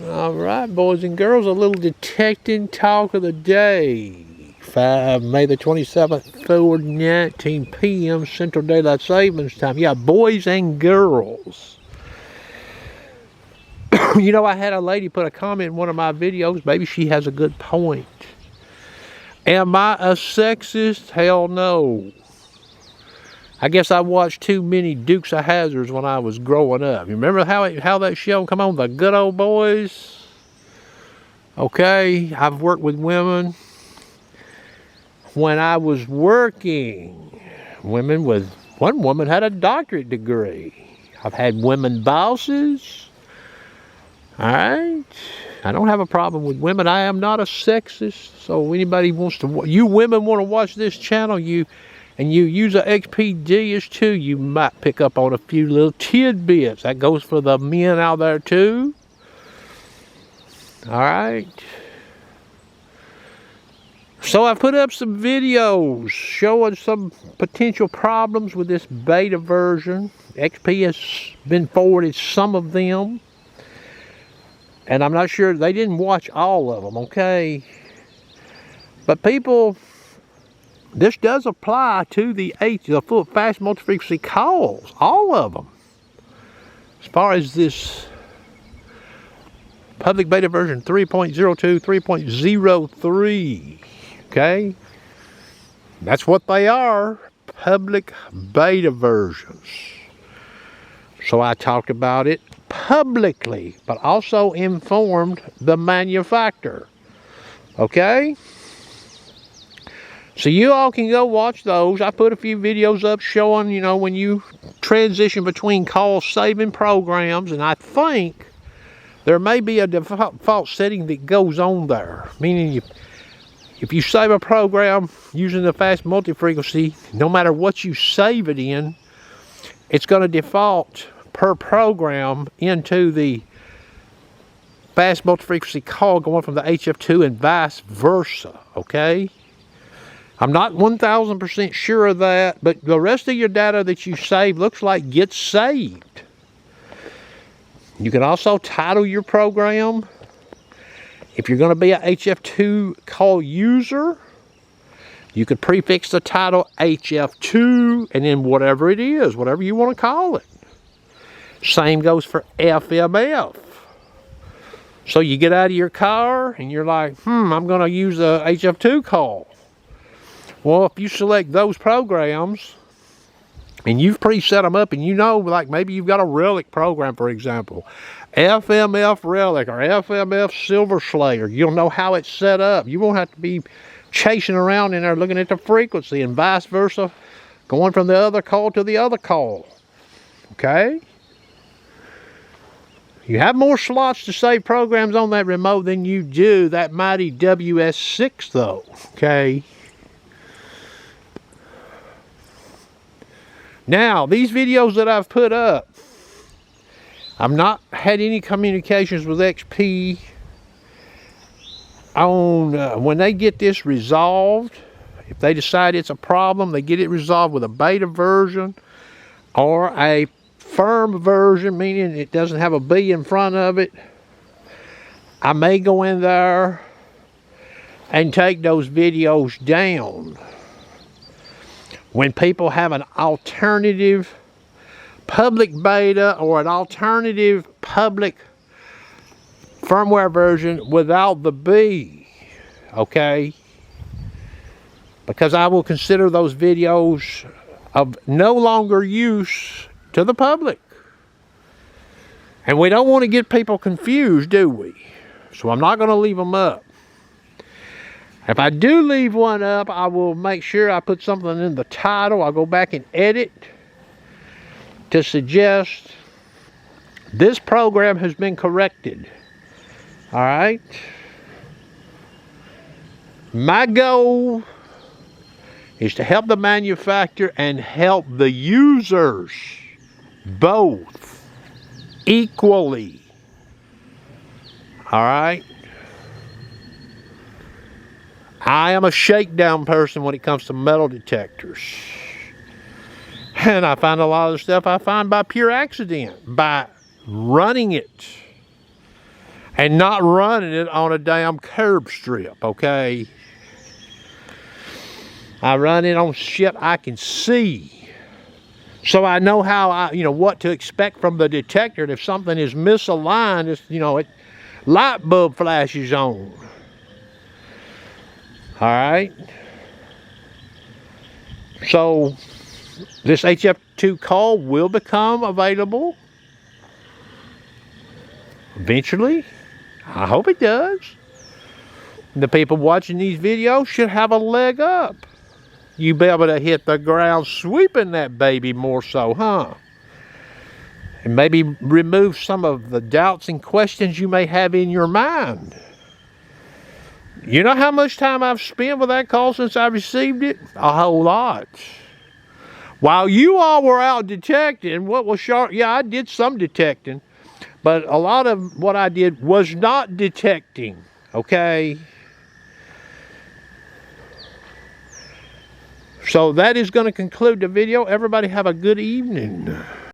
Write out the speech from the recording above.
All right, boys and girls, a little detecting talk of the day. May the 27th, 4:19 p.m. Central Daylight Savings Time. Yeah, boys and girls. You know, I had a lady put a comment in one of my videos. Maybe she has a good point. Am I a sexist? Hell no. I guess I watched too many Dukes of Hazzards when I was growing up. You remember how that show come on, The Good Old Boys? Okay, I've worked with women. When I was working, one woman had a doctorate degree. I've had women bosses. All right. I don't have a problem with women. I am not a sexist. So anybody wants to, you women want to watch this channel, and you use a XP Dish too, you might pick up on a few little tidbits. That goes for the men out there too. All right. So I put up some videos showing some potential problems with this beta version. XP has been forwarded some of them. And I'm not sure, they didn't watch all of them, okay? But people, this does apply to the full fast multi-frequency calls, all of them. As far as this public beta version 3.02, 3.03, okay? That's what they are, public beta versions. So I talked about it publicly, but also informed the manufacturer, okay? So you all can go watch those. I put a few videos up showing, you know, when you transition between call saving programs, and I think there may be a default setting that goes on there, meaning if you save a program using the fast multi-frequency, no matter what you save it in, it's going to default per program into the fast multi-frequency call going from the HF2 and vice versa, okay? I'm not 1000% sure of that, but the rest of your data that you save looks like gets saved. You can also title your program. If you're going to be a HF2 call user, you could prefix the title HF2 and then whatever it is, whatever you want to call it. Same goes for FMF. So you get out of your car and you're like, I'm going to use a HF2 call. Well, if you select those programs and you've preset them up and you know, like maybe you've got a relic program, for example, FMF relic or FMF silver slayer, you'll know how it's set up. You won't have to be chasing around in there looking at the frequency and vice versa, going from the other call to the other call. Okay? You have more slots to save programs on that remote than you do that mighty WS6 though. Okay? Now, these videos that I've put up, I've not had any communications with XP on when they get this resolved. If they decide it's a problem, they get it resolved with a beta version or a firm version, meaning it doesn't have a B in front of it. I may go in there and take those videos down. When people have an alternative public beta or an alternative public firmware version without the B, okay? Because I will consider those videos of no longer use to the public. And we don't want to get people confused, do we? So I'm not going to leave them up. If I do leave one up, I will make sure I put something in the title. I'll go back and edit to suggest this program has been corrected. All right? My goal is to help the manufacturer and help the users both equally. All right? I am a shakedown person when it comes to metal detectors. And I find a lot of the stuff I find by pure accident, by running it. and not running it on a damn curb strip, okay? I run it on shit I can see. So I know how what to expect from the detector. And if something is misaligned, it light bulb flashes on. All right. So this HF2 coil will become available eventually. I hope it does. The people watching these videos should have a leg up. You be able to hit the ground sweeping that baby more so, huh? And maybe remove some of the doubts and questions you may have in your mind. You know how much time I've spent with that call since I received it? A whole lot. While you all were out detecting, what was sharp? Yeah, I did some detecting, but a lot of what I did was not detecting, okay? So that is going to conclude the video. Everybody have a good evening.